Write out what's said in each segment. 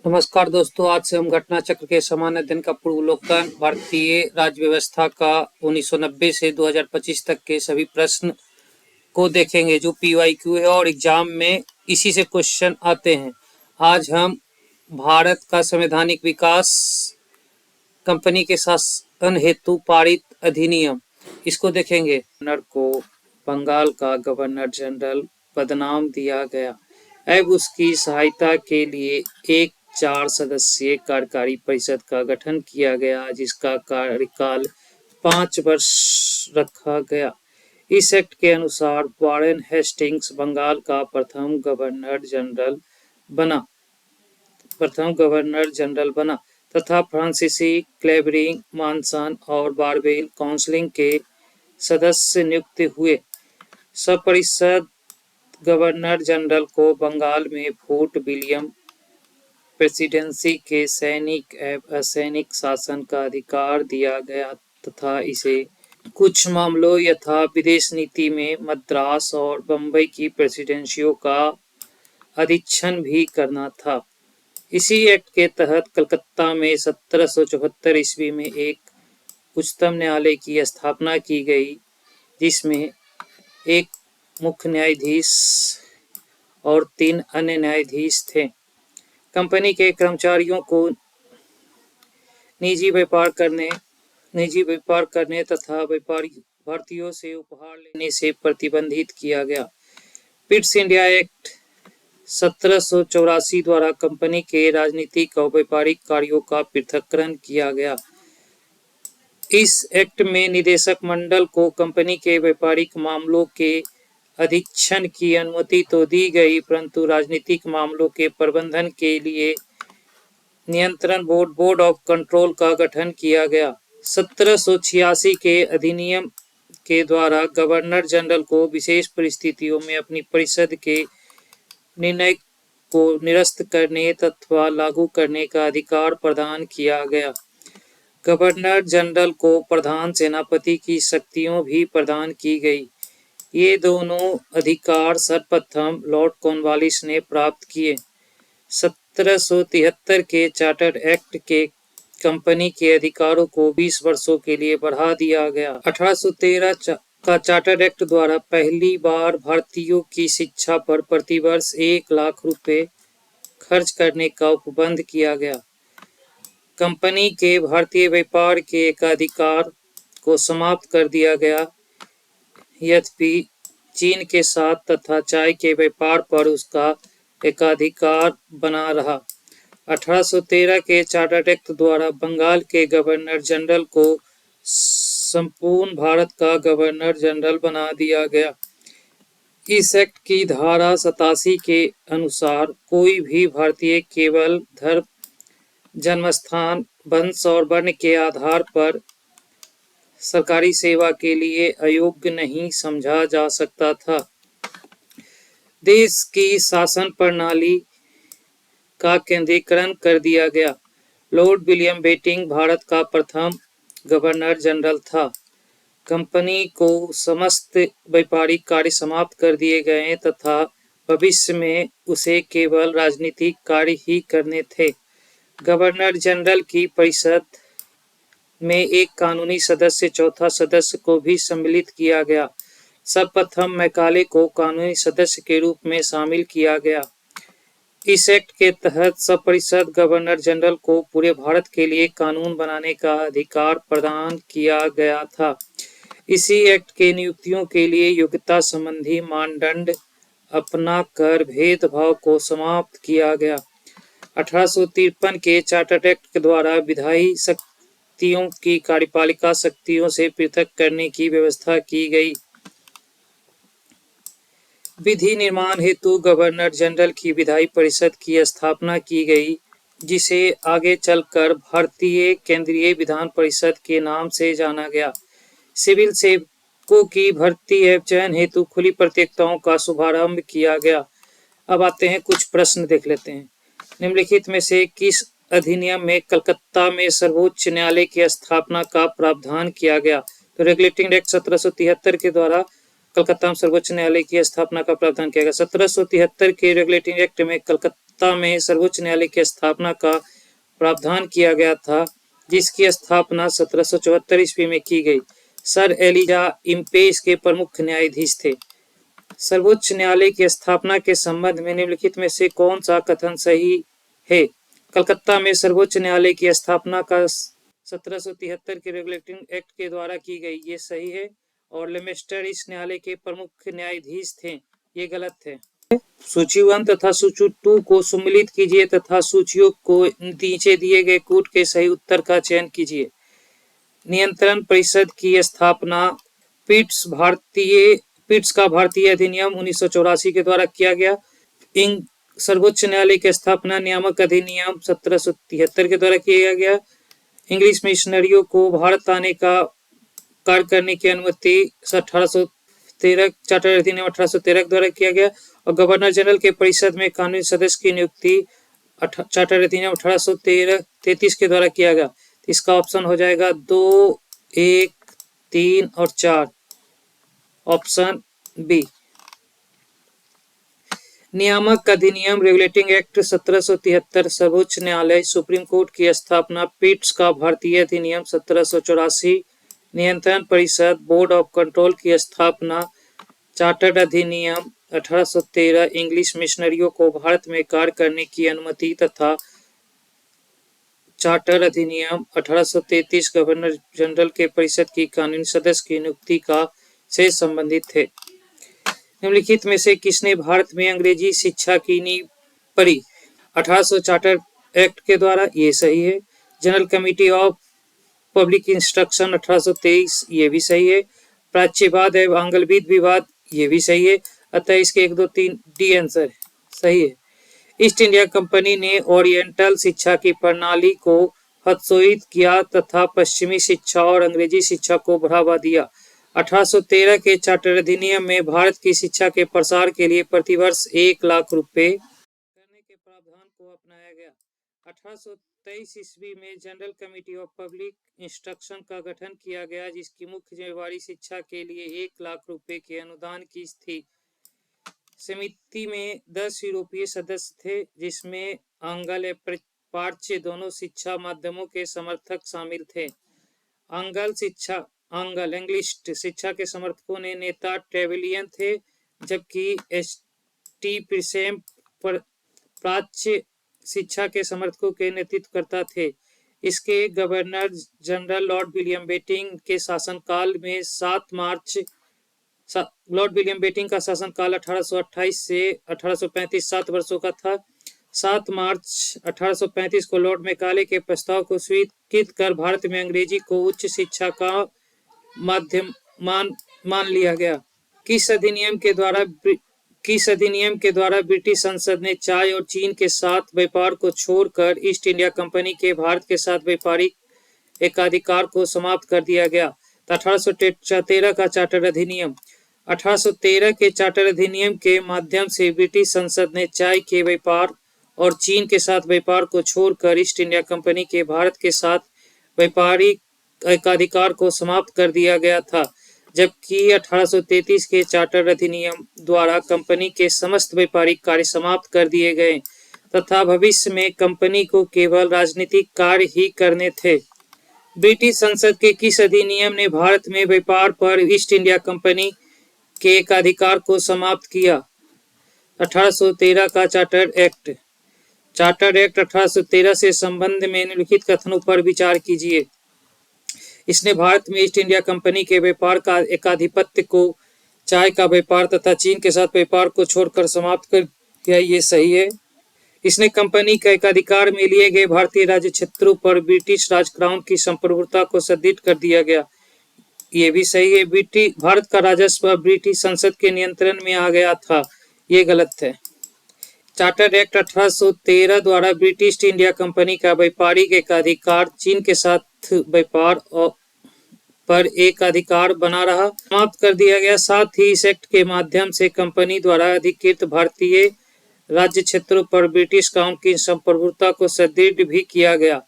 नमस्कार दोस्तों, आज से हम घटना चक्र के सामान्य अध्ययन का पूर्वावलोकन, भारतीय राज्य व्यवस्था का 1990 से 2025 तक के सभी प्रश्न को देखेंगे जो PYQ है और एग्जाम में इसी से क्वेश्चन आते हैं। आज हम भारत का संवैधानिक विकास, कंपनी के शासन हेतु पारित अधिनियम, इसको देखेंगे। गवर्नर को बंगाल का गवर्नर जनरल पदनाम दिया गया। अब उसकी सहायता के लिए एक 4 सदस्यीय कार्यकारी परिषद का गठन किया गया, जिसका कार्यकाल 5 वर्ष रखा गया। इस एक्ट के अनुसार वारेन हेस्टिंग्स बंगाल का प्रथम गवर्नर जनरल बना तथा फ्रांसीसी क्लेवरिंग, मानसन और बारबेल काउंसिल के सदस्य नियुक्त हुए। सपरिषद गवर्नर जनरल को बंगाल में फोर्ट विलियम प्रेसिडेंसी के सैनिक एवं असैनिक शासन का अधिकार दिया गया तथा इसे कुछ मामलों यथा विदेश नीति में मद्रास और बंबई की प्रेसिडेंसियों का अधीक्षण भी करना था। इसी एक्ट के तहत कलकत्ता में 1774 ईस्वी में एक उच्चतम न्यायालय की स्थापना की गई, जिसमें एक मुख्य न्यायाधीश और 3 अन्य न्यायाधीश थे। कंपनी के कर्मचारियों को निजी व्यापार करने तथा भारतीयों से उपहार लेने से प्रतिबंधित किया गया। पिट्स इंडिया एक्ट 1784 द्वारा कंपनी के राजनीतिक और व्यापारिक कार्यों का पृथक्करण किया गया। इस एक्ट में निदेशक मंडल को कंपनी के व्यापारिक मामलों के अधीक्षण की अनुमति तो दी गई, परंतु राजनीतिक मामलों के प्रबंधन के लिए नियंत्रण बोर्ड ऑफ कंट्रोल का गठन किया गया। 1786 के अधिनियम के द्वारा गवर्नर जनरल को विशेष परिस्थितियों में अपनी परिषद के निर्णय को निरस्त करने तथा लागू करने का अधिकार प्रदान किया गया। गवर्नर जनरल को प्रधान सेनापति की शक्तियां भी प्रदान की गई। ये दोनों अधिकार सर्वप्रथम लॉर्ड कॉर्नवालिस ने प्राप्त किए। 1773 के चार्टर एक्ट के कंपनी के अधिकारों को 20 वर्षों के लिए बढ़ा दिया गया। 1813 का चार्टर एक्ट द्वारा पहली बार भारतीयों की शिक्षा पर प्रतिवर्ष 1 लाख रुपए खर्च करने का उपबंध किया गया। कंपनी के भारतीय व्यापार के एकाधिकार को समाप्त कर दिया गया, यद्यपि चीन के साथ तथा चाय के व्यापार पर उसका एकाधिकार बना रहा। 1813 के चार्टर एक्ट द्वारा बंगाल के गवर्नर जनरल को संपूर्ण भारत का गवर्नर जनरल बना दिया गया। इस एक्ट की धारा 87 के अनुसार कोई भी भारतीय केवल धर्म, जन्मस्थान, वंश और वर्ण के आधार पर सरकारी सेवा के लिए अयोग्य नहीं समझा जा सकता था। देश की शासन प्रणाली का केंद्रीकरण कर दिया गया। लॉर्ड विलियम बेटिंग भारत का प्रथम गवर्नर जनरल था। कंपनी को समस्त व्यापारिक कार्य समाप्त कर दिए गए तथा भविष्य में उसे केवल राजनीतिक कार्य ही करने थे। गवर्नर जनरल की परिषद में एक कानूनी सदस्य, चौथा सदस्य को भी सम्मिलित किया गया। सर्वप्रथम मैकाले को कानूनी सदस्य के रूप में शामिल किया गया। इस एक्ट के तहत सपरिषद गवर्नर जनरल को पूरे भारत के लिए कानून बनाने का अधिकार प्रदान किया गया था। इसी एक्ट के नियुक्तियों के लिए योग्यता संबंधी मानदंड अपनाकर भेदभाव को समाप्त किया गया। 1853 के चार्टर एक्ट के द्वारा विधायी शक्तियों की कार्यपालिका शक्तियों से पृथक करने की व्यवस्था की गई। विधि निर्माण हेतु गवर्नर जनरल की विधायी परिषद की स्थापना की गई, जिसे आगे चलकर भारतीय केंद्रीय विधान परिषद के नाम से जाना गया। सिविल सेवकों की भर्ती एवं चयन हेतु खुली प्रतियोगिताओं का शुभारंभ किया गया। अब आते हैं कुछ प्रश्न देख लेते हैं। निम्नलिखित में से किस अधिनियम में कलकत्ता में सर्वोच्च न्यायालय की स्थापना का प्रावधान किया गया? तो रेगुलेटिंग एक्ट 1773 के द्वारा कलकत्ता में सर्वोच्च न्यायालय की स्थापना का प्रावधान किया गया। 1773 के रेगुलेटिंग एक्ट में कलकत्ता कलकत्ता में सर्वोच्च न्यायालय की स्थापना का प्रावधान किया गया था, जिसकी स्थापना 1774 ईस्वी में की गई। सर एलिजा इम्पे इसके प्रमुख न्यायाधीश थे। सर्वोच्च न्यायालय की स्थापना के संबंध में निम्नलिखित में से कौन सा कथन सही है? कलकत्ता में सर्वोच्च न्यायालय की स्थापना का 1773 के रेगुलेटिंग एक्ट के द्वारा की गई, ये सही है। और लेमेस्टर इस न्यायालय के प्रमुख न्यायाधीश थे, ये गलत है। सूची 1 तथा सूची 2 को सम्मिलित कीजिए तथा सूचियों को नीचे दिए गए कूट के सही उत्तर का चयन कीजिए। नियंत्रण परिषद की स्थापना पिट्स का भारतीय अधिनियम 1984 के द्वारा किया गया। सर्वोच्च न्यायालय की स्थापना नियामक अधिनियम 1773 के द्वारा किया गया। इंग्लिश मिशनरियों को भारत आने का कार्य करने की अनुमति 1813 चार्टर अधिनियम 1813 के द्वारा किया गया। और गवर्नर जनरल के परिषद में कानूनी सदस्य की नियुक्ति चार्टर अधिनियम 1833 के द्वारा किया गया। इसका ऑप्शन हो जाएगा 2, 1, 3 और 4, ऑप्शन बी। नियामक अधिनियम रेगुलेटिंग एक्ट 1773 सर्वोच्च न्यायालय सुप्रीम कोर्ट की स्थापना पिट्स का भारतीय अधिनियम 1784 नियंत्रण परिषद बोर्ड ऑफ कंट्रोल की स्थापना चार्टर्ड अधिनियम 1813 इंग्लिश मिशनरियों को भारत में कार्य करने की अनुमति तथा चार्टर अधिनियम 1833 गवर्नर जनरल के परिषद की कानूनी सदस्य की नियुक्ति का से संबंधित थे। निम्नलिखित में से किसने भारत में अंग्रेजी शिक्षा की नींव पड़ी? 1800 चार्टर एक्ट के द्वारा, ये सही है। General committee of public instruction 1823, ये भी सही है। प्राच्यवाद एवं आंग्लविद विवाद, ये भी सही है। अतः इसके 1, 2, 3 डी आंसर सही है। ईस्ट इंडिया कंपनी ने ओरिएंटल शिक्षा की प्रणाली को हतोत्साहित किया तथा पश्चिमी शिक्षा और अंग्रेजी शिक्षा को बढ़ावा दिया। 1813 के चार्टर अधिनियम में भारत की शिक्षा के प्रसार के लिए प्रतिवर्ष 1 लाख रुपए करने के प्रावधान को अपनाया गया। 1823 ईस्वी में general committee of public instruction का गठन किया गया, जिसकी मुख्य जिम्मेवारी शिक्षा के लिए 1 लाख रुपए के अनुदान की थी। समिति में 10 यूरोपीय सदस्य थे, जिसमें आंग्ल और प्राच्य दोनों शिक्षा माध्यमों के समर्थक शामिल थे। इंग्लिश शिक्षा के समर्थकों ने नेता ट्रेवेलियन थे, जबकि एस.टी. प्रिंसेप प्राच्य शिक्षा के समर्थकों के नेतृत्व करता थे। इसके governor general Lord William Bentinck के शासनकाल में लॉर्ड विलियम बेटिंग का शासनकाल 1828 से 1835 7 वर्षों का था। 7 मार्च 1835 को लॉर्ड मैकाले के प्रस्ताव को स्वीकृत कर भारत में अंग्रेजी को उच्च शिक्षा का माध्यम मान लिया गया। किस अधिनियम के द्वारा ब्रिटिश संसद ने चाय और चीन के साथ व्यापार को छोड़कर ईस्ट इंडिया कंपनी के भारत के साथ व्यापारिक एकाधिकार को समाप्त कर दिया गया? 1813 का चार्टर अधिनियम। 1813 के चार्टर अधिनियम के माध्यम से ब्रिटिश संसद ने चाय के व्यापार और चीन के साथ व्यापार को छोड़कर ईस्ट इंडिया कंपनी के भारत के साथ व्यापारिक एकाधिकार को समाप्त कर दिया गया था, जबकि 1833 के चार्टर अधिनियम द्वारा कंपनी के समस्त व्यापारिक कार्य समाप्त कर दिए गए तथा भविष्य में कंपनी को केवल राजनीतिक कार्य ही करने थे। ब्रिटिश संसद के किस अधिनियम ने भारत में व्यापार पर ईस्ट इंडिया कंपनी के एकाधिकार को समाप्त किया? 1813 का चार्टर एक्ट। चार्टर एक्ट 1813 से संबंध में निम्नलिखित कथनों पर विचार कीजिए। इसने भारत में ईस्ट इंडिया कंपनी के व्यापार का एकाधिपत्य को चाय का व्यापार तथा चीन के साथ व्यापार को छोड़कर समाप्त कर दिया, ये सही है। इसने कंपनी का एकाधिकार में लिए गए भारतीय राज्य क्षेत्रों पर ब्रिटिश राज क्राउन की संप्रभुता को सुदृढ़ कर दिया गया, ये भी सही है। भारत का राजस्व ब्रिटिश संसद के नियंत्रण में आ गया था, ये गलत है। चार्टर एक्ट 1813 द्वारा ब्रिटिश ईस्ट इंडिया कंपनी का व्यापारिक एकाधिकार चीन के साथ व्यापार पर एक अधिकार बना रहा, समाप्त कर दिया गया। साथ ही इस एक्ट के माध्यम से कंपनी द्वारा अधिकृत भारतीय राज्य क्षेत्रों पर ब्रिटिश क्राउन की संप्रभुता को सुदृढ़ भी किया गया।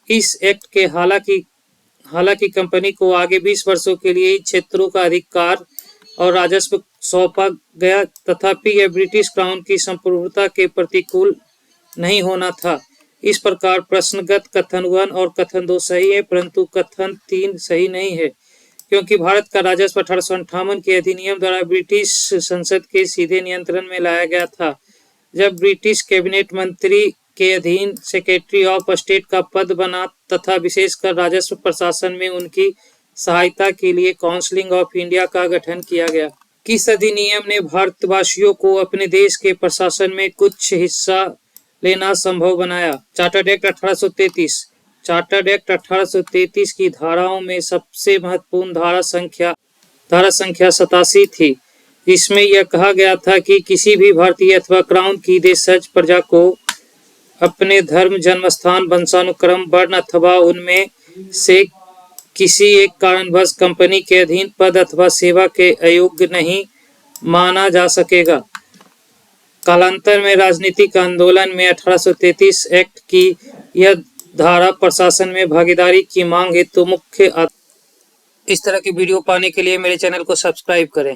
इस एक्ट के हालांकि कंपनी को आगे 20 वर्षों के लिए क्षेत्रों का अधिकार और राजस्व सौंपा गया, तथापि यह ब्रिटिश क्राउन की संप्रभुता के प्रतिकूल नहीं होना था। इस प्रकार प्रश्नगत कथन 1 और कथन 2 सही है, परंतु कथन 3 सही नहीं है, क्योंकि भारत का राजस्व 1858 के अधिनियम द्वारा ब्रिटिश संसद के सीधे नियंत्रण में लाया गया था। जब ब्रिटिश कैबिनेट मंत्री के अधीन सेक्रेटरी ऑफ स्टेट का पद बना तथा विशेषकर राजस्व प्रशासन में उनकी सहायता के लिए काउंसिल ऑफ इंडिया का गठन किया गया। किस अधिनियम ने भारतवासियों को अपने देश के प्रशासन में कुछ हिस्सा लेना संभव बनाया? Chartered act 1833। चार्टर्ड एक्ट 1833 की धाराओं में सबसे महत्वपूर्ण धारा संख्या 87 थी। इसमें यह कहा गया था कि किसी भी भारतीय अथवा क्राउन की देशज प्रजा को अपने धर्म, जन्मस्थान, वंशानुक्रम, वर्ण अथवा उनमें से किसी एक कारणवश कंपनी के अधीन पद अथवा सेवा के अयोग्य नहीं माना जा सकेगा। कालांतर में राजनीतिक आंदोलन में 1833 एक्ट की यह धारा प्रशासन में भागीदारी की मांग हेतु मुख्य। इस तरह की वीडियो पाने के लिए मेरे चैनल को सब्सक्राइब करें।